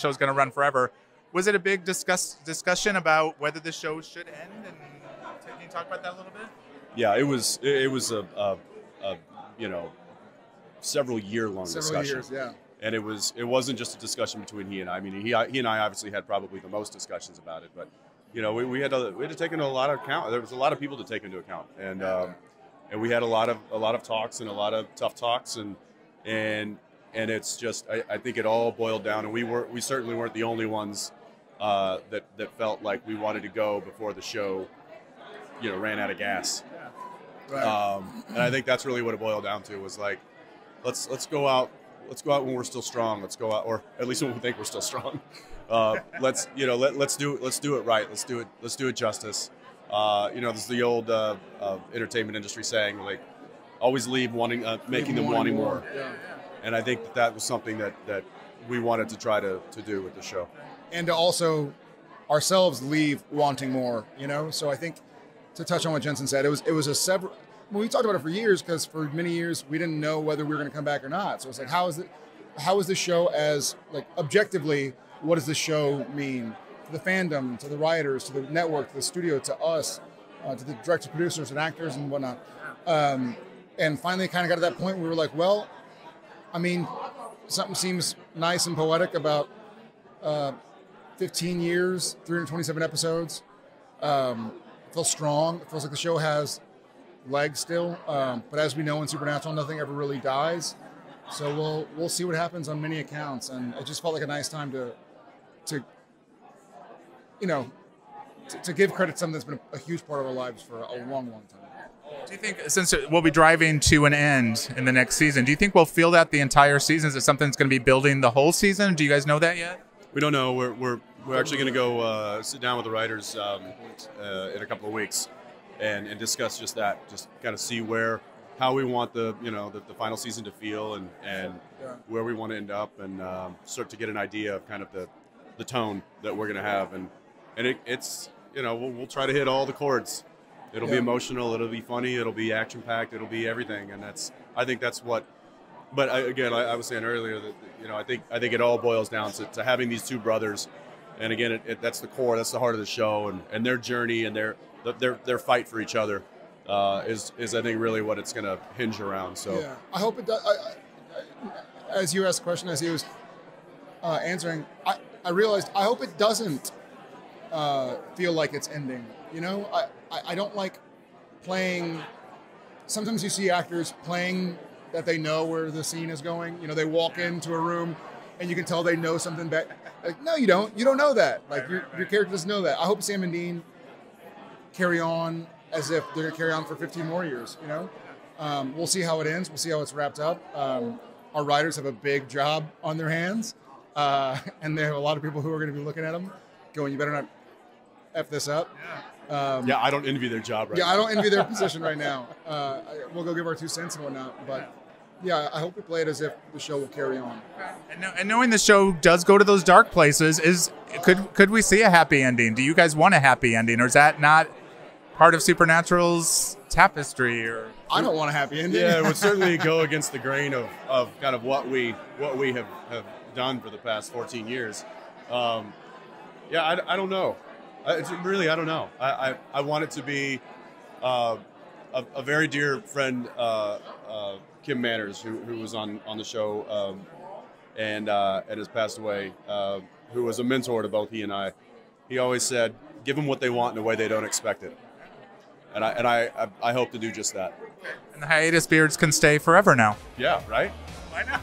show's going to run forever. Was it a big discussion about whether the show should end? And can you talk about that a little bit? Yeah, it was a you know, several year-long discussion. Years, yeah. And it wasn't just a discussion between he and I. I mean, he and I obviously had probably the most discussions about it, but you know, we had to take into a lot of account. There was a lot of people to take into account, and we had a lot of talks and a lot of tough talks, and it's just I think it all boiled down, and we certainly weren't the only ones that felt like we wanted to go before the show, you know, ran out of gas. Right. And I think that's really what it boiled down to, was like, let's go out when we're still strong. Let's go out, or at least when we think we're still strong. Let's do it right. Let's do it justice. You know, this is the old entertainment industry saying, like, always leave wanting, making them wanting more. Yeah. And I think that was something that we wanted to try to do with the show. And to also ourselves leave wanting more, you know? So I think, to touch on what Jensen said, it was a several. Well, we talked about it for years, because for many years we didn't know whether we were going to come back or not. So it's like, how is the show, as like objectively, what does the show mean to the fandom, to the writers, to the network, to the studio, to us, to the directors, producers, and actors and whatnot. And finally, kind of got to that point where we were like, well, I mean, something seems nice and poetic about 15 years, 327 episodes. It feels strong. It feels like the show has legs still. But as we know in Supernatural, nothing ever really dies. So we'll see what happens on many accounts. And it just felt like a nice time to give credit to something that's been a huge part of our lives for a long, long time. Do you think, since we'll be driving to an end in the next season, do you think we'll feel that the entire season? Is it something that's going to be building the whole season? Do you guys know that yet? We don't know. We're actually going to go sit down with the writers in a couple of weeks and discuss just that. Just kind of see how we want the final season to feel, and where we want to end up, and start to get an idea of kind of the tone that we're going to have, and it's we'll try to hit all the chords. It'll be emotional. It'll be funny. It'll be action packed. It'll be everything, and I think that's what. But I was saying earlier that I think it all boils down to having these two brothers, and again, that's the core. That's the heart of the show, and their journey and their fight for each other is I think really what it's going to hinge around. So yeah, I hope it does. As you asked the question, as he was answering, I realized I hope it doesn't feel like it's ending. I don't like playing. Sometimes you see actors playing that they know where the scene is going. They walk into a room and you can tell they know something back. Like, no, you don't. You don't know that. Like, your character doesn't know that. I hope Sam and Dean carry on as if they're going to carry on for 15 more years, We'll see how it ends. We'll see how it's wrapped up. Our writers have a big job on their hands. And there are a lot of people who are going to be looking at them going, you better not F this up. Yeah, I don't envy their job right now. Yeah, I don't envy their position right now. We'll go give our 2 cents and whatnot. But yeah, I hope we play it as if the show will carry on. And knowing the show does go to those dark places, could we see a happy ending? Do you guys want a happy ending, or is that not part of Supernatural's tapestry? Or I don't want a happy ending. Yeah, it would certainly go against the grain of kind of what we have done for the past 14 years. I don't know. I don't know. I want it to be a very dear friend, Kim Manners, who was on the show and has passed away, who was a mentor to both he and I. He always said, give them what they want in a way they don't expect it. And I hope to do just that. And the hiatus beards can stay forever now. Yeah, right? Why not?